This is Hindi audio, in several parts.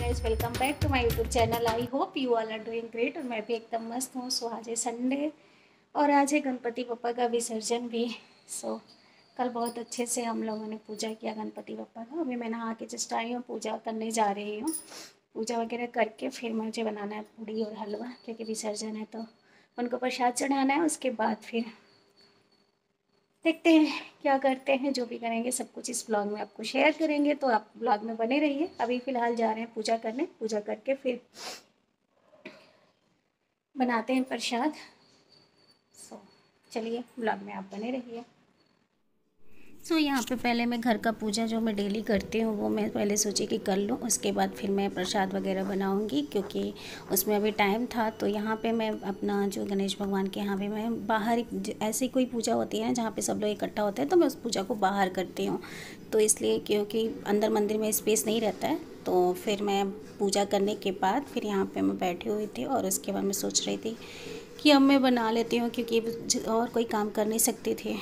Guys, welcome back to my YouTube channel. I hope you all are doing great और मैं भी एकदम मस्त हूँ। सो आज है संडे और आज है गणपति बप्पा का विसर्जन भी। सो कल बहुत अच्छे से हम लोगों ने पूजा किया गणपति बप्पा का। अभी मैं नहा के जस्ट आई हूँ, पूजा करने जा रही हूँ। पूजा वगैरह करके फिर मुझे बनाना है पूड़ी और हलवा, क्योंकि विसर्जन है तो उनको प्रसाद चढ़ाना है। उसके बाद फिर देखते हैं क्या करते हैं। जो भी करेंगे सब कुछ इस ब्लॉग में आपको शेयर करेंगे, तो आप ब्लॉग में बने रहिए। अभी फ़िलहाल जा रहे हैं पूजा करने, पूजा करके फिर बनाते हैं प्रसाद। सो चलिए ब्लॉग में आप बने रहिए। यहाँ पे पहले मैं घर का पूजा जो मैं डेली करती हूँ वो मैं पहले सोची कि कर लूँ, उसके बाद फिर मैं प्रसाद वगैरह बनाऊँगी, क्योंकि उसमें अभी टाइम था। तो यहाँ पे मैं अपना जो गणेश भगवान के यहाँ पे मैं बाहर ऐसी कोई पूजा होती है ना जहाँ पे सब लोग इकट्ठा होते हैं, तो मैं उस पूजा को बाहर करती हूँ। तो इसलिए क्योंकि अंदर मंदिर में स्पेस नहीं रहता है, तो फिर मैं पूजा करने के बाद फिर यहाँ पर मैं बैठी हुई थी और उसके बाद मैं सोच रही थी कि अब मैं बना लेती हूँ, क्योंकि और कोई काम कर नहीं सकती थी।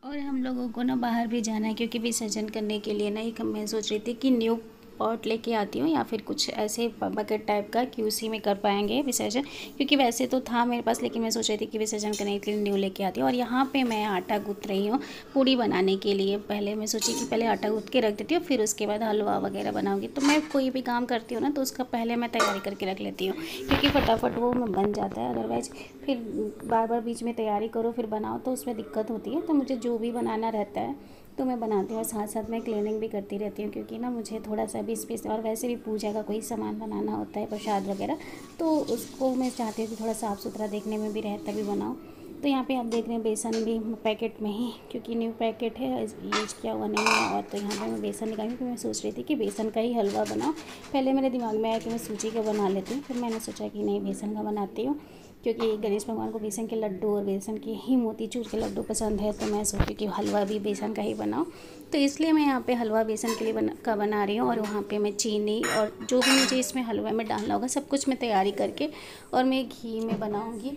और हम लोगों को ना बाहर भी जाना है, क्योंकि विसर्जन करने के लिए ना एक मैं सोच रही थी कि न्यू पॉट लेके आती हूँ या फिर कुछ ऐसे बकेट टाइप का कि उसी में कर पाएंगे विसर्जन, क्योंकि वैसे तो था मेरे पास, लेकिन मैं सोच रही थी कि विसर्जन करने के लिए न्यू लेके आती हूँ। और यहाँ पे मैं आटा गूँथ रही हूँ पूड़ी बनाने के लिए। पहले मैं सोची कि पहले आटा गूँथ के रख देती हूँ, फिर उसके बाद हलवा वगैरह बनाऊँगी। तो मैं कोई भी काम करती हूँ ना तो उसका पहले मैं तैयारी करके रख लेती हूँ, क्योंकि फटाफट वो बन जाता है। अदरवाइज़ फिर बार बार बीच में तैयारी करो फिर बनाओ तो उसमें दिक्कत होती है। तो मुझे जो भी बनाना रहता है तो मैं बनाती हूँ, और साथ साथ मैं क्लीनिंग भी करती रहती हूँ, क्योंकि ना मुझे थोड़ा सा भी स्पेस, और वैसे भी पूजा का कोई सामान बनाना होता है प्रसाद वगैरह, तो उसको मैं चाहती हूँ कि थोड़ा साफ़ सुथरा देखने में भी रहे तभी बनाऊँ। तो यहाँ पे आप देख रहे हैं बेसन भी पैकेट में ही, क्योंकि न्यू पैकेट है, यूज किया हुआ नहीं है। और तो यहाँ पे मैं बेसन निकाली, क्योंकि मैं सोच रही थी कि बेसन का ही हलवा बनाऊँ। पहले मेरे दिमाग में आया कि मैं सूजी का बना लेती हूँ, फिर मैंने सोचा कि नहीं, बेसन का बनाती हूँ, क्योंकि गणेश भगवान को बेसन के लड्डू और बेसन के ही मोतीचूर के लड्डू पसंद है। तो मैं सोची कि हलवा भी बेसन का ही बनाऊँ, तो इसलिए मैं यहाँ पे हलवा बेसन के लिए बना रही हूँ। और वहाँ पे मैं चीनी और जो भी मुझे इसमें हलवा में डालना होगा सब कुछ मैं तैयारी करके और मैं घी में बनाऊँगी।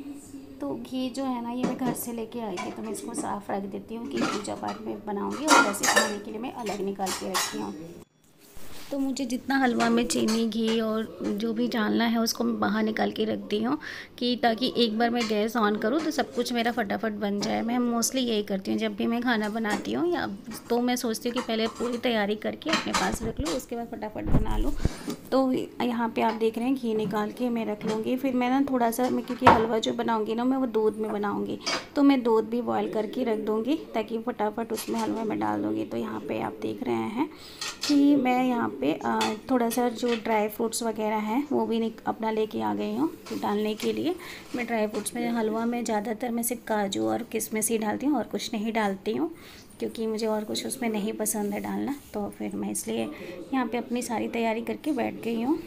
तो घी जो है ना ये मैं घर से लेके आई थी, तो मैं इसको साफ़ रख देती हूँ कि पूजा पाठ में बनाऊँगी, और वैसे खाने के लिए मैं अलग निकाल के रखी हूँ। तो मुझे जितना हलवा में चीनी घी और जो भी डालना है उसको मैं बाहर निकाल के रख दी हूँ, कि ताकि एक बार मैं गैस ऑन करूँ तो सब कुछ मेरा फटाफट बन जाए। मैं मोस्टली यही करती हूँ जब भी मैं खाना बनाती हूँ, या तो मैं सोचती हूँ कि पहले पूरी तैयारी करके अपने पास रख लूँ, उसके बाद फटाफट बना लूँ। तो यहाँ पे आप देख रहे हैं घी निकाल के मैं रख लूँगी। फिर मैं ना थोड़ा सा, मैं क्योंकि हलवा जो बनाऊँगी ना मैं वो दूध में बनाऊँगी, तो मैं दूध भी बॉयल करके रख दूँगी ताकि फटाफट उसमें हलवा में डाल दूँगी। तो यहाँ पे आप देख रहे हैं कि मैं यहाँ पे थोड़ा सा जो ड्राई फ्रूट्स वगैरह हैं वो भी अपना लेके आ गई हूँ डालने के लिए। मैं ड्राई फ्रूट्स में हलवा में ज़्यादातर मैं सिर्फ काजू और किशमिश ही डालती हूँ और कुछ नहीं डालती हूँ, क्योंकि मुझे और कुछ उसमें नहीं पसंद है डालना। तो फिर मैं इसलिए यहाँ पे अपनी सारी तैयारी करके बैठ गई हूँ।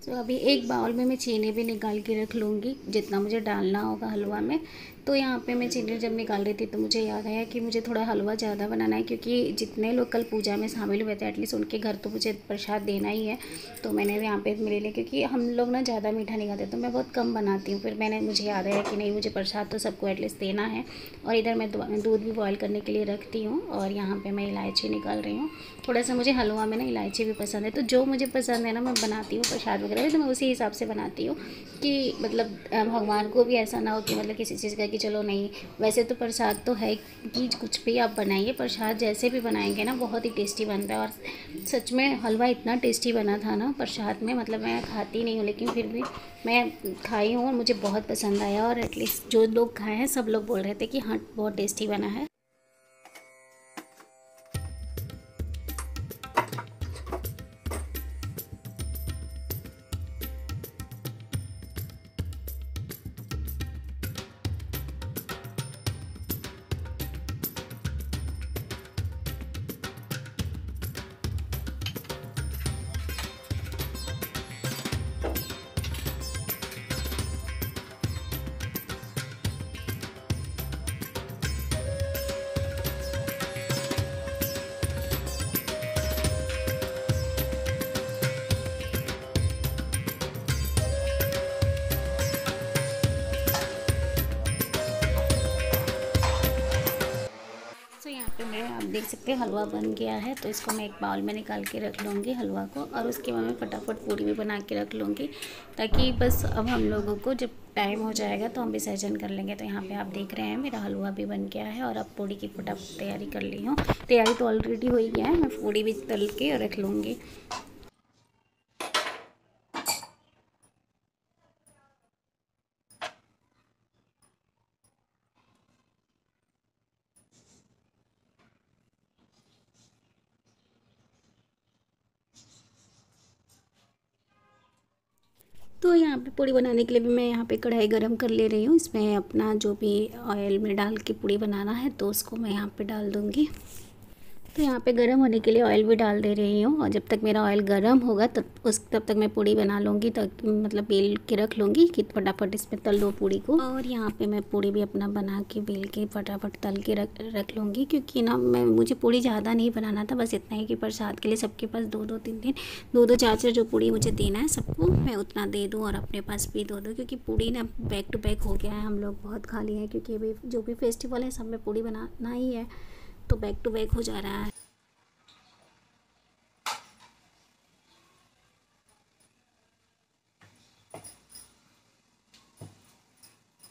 तो अभी एक बाउल में मैं चीनी भी निकाल के रख लूँगी जितना मुझे डालना होगा हलवा में। तो यहाँ पे मैं चीनी जब निकाल रही थी तो मुझे याद आया कि मुझे थोड़ा हलवा ज़्यादा बनाना है, क्योंकि जितने लोग कल पूजा में शामिल हुए थे एटलीस्ट उनके घर तो मुझे प्रसाद देना ही है। तो मैंने यहाँ पे मेरे लिए, क्योंकि हम लोग ना ज़्यादा मीठा नहीं खाते तो मैं बहुत कम बनाती हूँ। फिर मुझे याद आया कि नहीं, मुझे प्रसाद तो सबको एटलीस्ट देना है। और इधर मैं दूध भी बॉयल करने के लिए रखती हूँ, और यहाँ पर मैं इलायची निकाल रही हूँ। थोड़ा सा मुझे हलवा में ना इलायची भी पसंद है, तो जो मुझे पसंद है ना मैं बनाती हूँ प्रसाद वगैरह, तो मैं उसी हिसाब से बनाती हूँ कि मतलब भगवान को भी ऐसा ना हो कि मतलब किसी चीज़ का कि चलो नहीं। वैसे तो प्रसाद तो है कि कुछ भी आप बनाइए, प्रसाद जैसे भी बनाएंगे ना बहुत ही टेस्टी बनता है। और सच में हलवा इतना टेस्टी बना था ना प्रसाद में, मतलब मैं खाती नहीं हूँ लेकिन फिर भी मैं खाई हूँ और मुझे बहुत पसंद आया। और एटलीस्ट जो लोग खाए हैं सब लोग बोल रहे थे कि हाँ बहुत टेस्टी बना है। देख सकते हैं हलवा बन गया है, तो इसको मैं एक बाउल में निकाल के रख लूँगी हलवा को, और उसके बाद मैं फटाफट पूड़ी भी बना के रख लूँगी, ताकि बस अब हम लोगों को जब टाइम हो जाएगा तो हम विसर्जन कर लेंगे। तो यहाँ पे आप देख रहे हैं मेरा हलवा भी बन गया है, और अब पूड़ी की फटाफट तैयारी कर ली हूँ। तैयारी तो ऑलरेडी हो ही गया है, मैं पूड़ी भी तल के रख लूँगी। तो यहाँ पे पूड़ी बनाने के लिए भी मैं यहाँ पे कढ़ाई गरम कर ले रही हूँ। इसमें अपना जो भी ऑयल में डाल के पूड़ी बनाना है तो उसको मैं यहाँ पे डाल दूँगी। तो यहाँ पे गरम होने के लिए ऑयल भी डाल दे रही हूँ, और जब तक मेरा ऑयल गरम होगा तब तक मैं पूड़ी बना लूँगी, तक मतलब बेल के रख लूँगी कि फटाफट इसमें तल लो पूड़ी को। और यहाँ पे मैं पूड़ी भी अपना बना के बेल के फटाफट तल के रख लूँगी, क्योंकि ना मुझे पूड़ी ज़्यादा नहीं बनाना था, बस इतना ही कि प्रसाद के लिए सबके पास 2-2 3-3 2-2 4-4 जो पूड़ी मुझे देना है सबको मैं उतना दे दूँ, और अपने पास भी 2-2, क्योंकि पूड़ी ना बैक टू बैक हो गया है, हम लोग बहुत खा लिए हैं, क्योंकि अभी जो भी फेस्टिवल है सब में पूड़ी बनाना ही है, तो बैक टू बैक हो जा रहा है।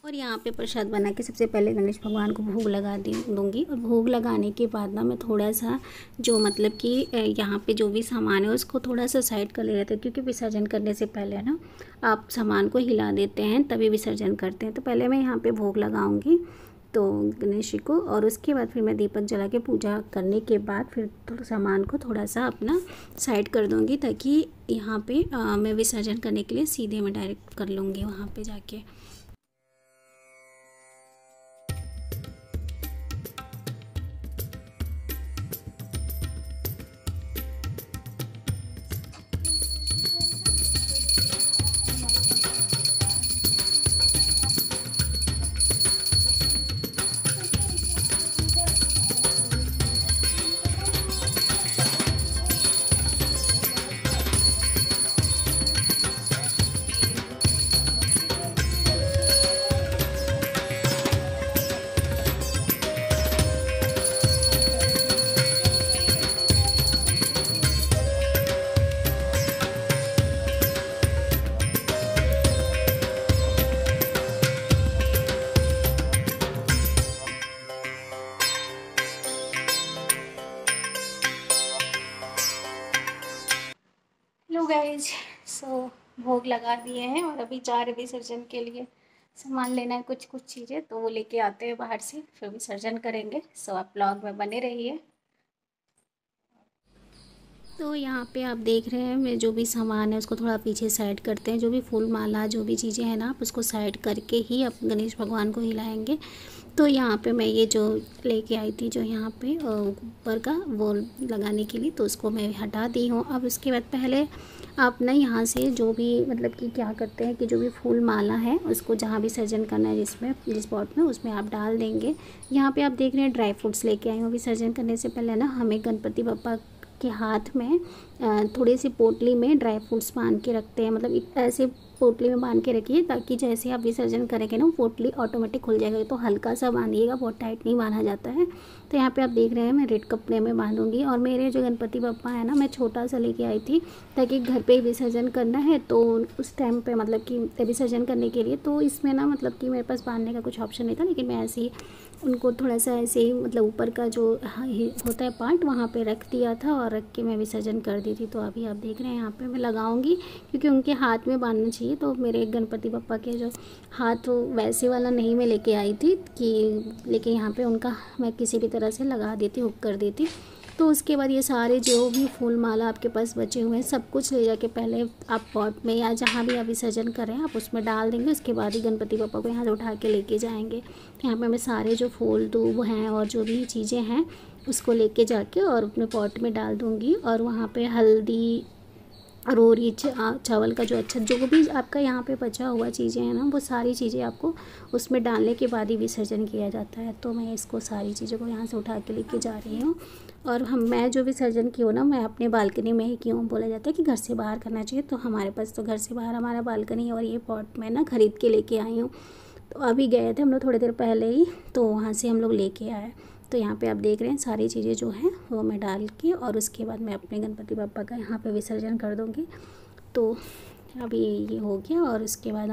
और यहाँ पे प्रसाद बना के सबसे पहले गणेश भगवान को भोग लगा दूँगी, और भोग लगाने के बाद ना मैं थोड़ा सा जो मतलब कि यहाँ पे जो भी सामान है उसको थोड़ा सा साइड कर ले रहे थे, क्योंकि विसर्जन करने से पहले ना आप सामान को हिला देते हैं तभी विसर्जन करते हैं। तो पहले मैं यहाँ पे भोग लगाऊँगी तो गणेश जी को, और उसके बाद फिर मैं दीपक जला के पूजा करने के बाद फिर तो सामान को थोड़ा सा अपना साइड कर दूँगी, ताकि यहाँ पे मैं विसर्जन करने के लिए सीधे मैं डायरेक्ट कर लूँगी वहाँ पे जाके। हेलो गाइज, सो भोग लगा दिए हैं और अभी जा रहे विसर्जन के लिए। सामान लेना है कुछ चीज़ें, तो वो लेके आते हैं बाहर से, फिर विसर्जन करेंगे। सो आप ब्लॉग में बने रहिए। तो यहाँ पे आप देख रहे हैं मैं जो भी सामान है उसको थोड़ा पीछे साइड करते हैं, जो भी फूल माला जो भी चीज़ें हैं ना आप उसको साइड करके ही आप गणेश भगवान को हिलाएंगे। तो यहाँ पे मैं ये जो लेके आई थी जो यहाँ पे ऊपर का वो लगाने के लिए, तो उसको मैं हटा दी हूँ। अब उसके बाद पहले आप ना यहाँ से जो भी मतलब कि क्या करते हैं कि जो भी फूल माला है उसको जहाँ भी विसर्जन करना है जिस पॉट में उसमें आप डाल देंगे। यहाँ पे आप देख रहे हैं ड्राई फ्रूट्स लेके आई हूँ। विसर्जन करने से पहले ना हमें गणपति बप्पा के हाथ में थोड़ी सी पोटली में ड्राई फ्रूट्स बांध के रखते हैं, मतलब ऐसे पोटली में बांध के रखिए ताकि जैसे आप विसर्जन करेंगे ना वो पोटली ऑटोमेटिक खुल जाएगा। तो हल्का सा बांधिएगा, बहुत टाइट नहीं बांधा जाता है। तो यहाँ पे आप देख रहे हैं मैं रेड कपड़े में बांधूंगी। और मेरे जो गणपति बप्पा है ना मैं छोटा सा लेके आई थी ताकि घर पे विसर्जन करना है, तो उस टाइम पे मतलब कि विसर्जन करने के लिए तो इसमें ना मतलब कि मेरे पास बांधने का कुछ ऑप्शन नहीं था, लेकिन मैं ऐसे ही उनको थोड़ा सा ऐसे ही मतलब ऊपर का जो होता है पार्ट वहाँ पे रख दिया था और रख के मैं विसर्जन कर दी थी। तो अभी आप देख रहे हैं यहाँ पे मैं लगाऊंगी क्योंकि उनके हाथ में बांधना चाहिए। तो मेरे गणपति बप्पा के जो हाथ वैसे वाला नहीं मैं लेके आई थी कि, लेकिन यहाँ पे उनका मैं किसी भी तरह से लगा देती, हुक कर देती। तो उसके बाद ये सारे जो भी फूल माला आपके पास बचे हुए हैं सब कुछ ले जाके पहले आप पॉट में या जहाँ भी आप विसर्जन करें आप उसमें डाल देंगे। उसके बाद ही गणपति बप्पा को यहाँ से उठा के लेके जाएंगे। यहाँ पे मैं सारे जो फूल दूब हैं और जो भी चीज़ें हैं उसको लेके जाके और अपने पॉट में डाल दूँगी। और वहाँ पे हल्दी रोरी चावल का जो अच्छा जो भी आपका यहाँ पे बचा हुआ चीज़ें हैं ना वो सारी चीज़ें आपको उसमें डालने के बाद ही विसर्जन किया जाता है। तो मैं इसको सारी चीज़ों को यहाँ से उठा के लेके जा रही हूँ। और मैं जो विसर्जन की हूँ ना मैं अपने बालकनी में ही की हूँ। बोला जाता है कि घर से बाहर करना चाहिए, तो हमारे पास तो घर से बाहर हमारा बालकनी है। और ये पॉट मैं ना ख़रीद के लेके आई हूँ। तो अभी गए थे हम लोग थोड़ी देर पहले ही, तो वहाँ से हम लोग लेके आए। तो यहाँ पे आप देख रहे हैं सारी चीज़ें जो हैं वो मैं डाल के और उसके बाद मैं अपने गणपति बप्पा का यहाँ पे विसर्जन कर दूँगी। तो अभी ये हो गया और उसके बाद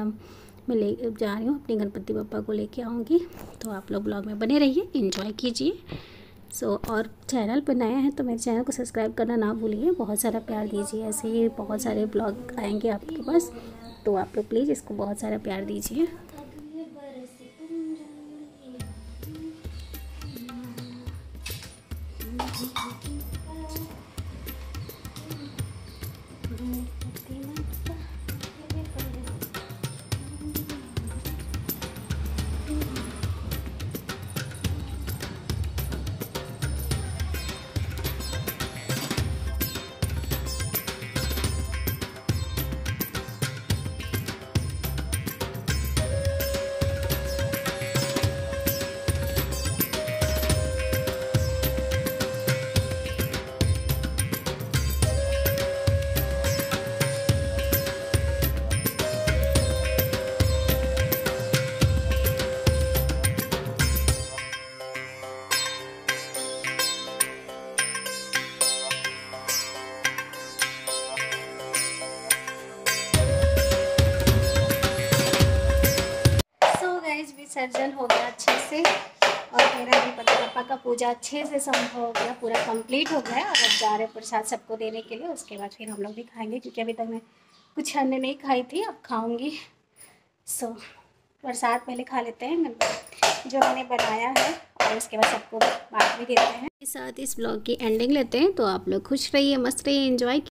मैं ले जा रही हूँ अपने गणपति बप्पा को लेके आऊँगी। तो आप लोग ब्लॉग में बने रहिए, एंजॉय कीजिए। और चैनल पर नया है तो मेरे चैनल को सब्सक्राइब करना ना भूलिए, बहुत सारा प्यार दीजिए। ऐसे ही बहुत सारे ब्लॉग आएंगे आपके पास, तो आप लोग प्लीज़ इसको बहुत सारा प्यार दीजिए। विसर्जन हो गया अच्छे से और मेरा गणपति बप्पा का पूजा अच्छे से संभव हो गया, पूरा कंप्लीट हो गया। और अब जा रहे प्रसाद सबको देने के लिए, उसके बाद फिर हम लोग भी खाएंगे क्योंकि अभी तक मैं कुछ अन्य नहीं खाई थी, अब खाऊंगी। प्रसाद पहले खा लेते हैं गणपति जो मैंने बनाया है और उसके बाद सबको बांट भी देते हैं। साथ इस ब्लॉग की एंडिंग लेते हैं। तो आप लोग खुश रहिए, मस्त रहिए, एंजॉय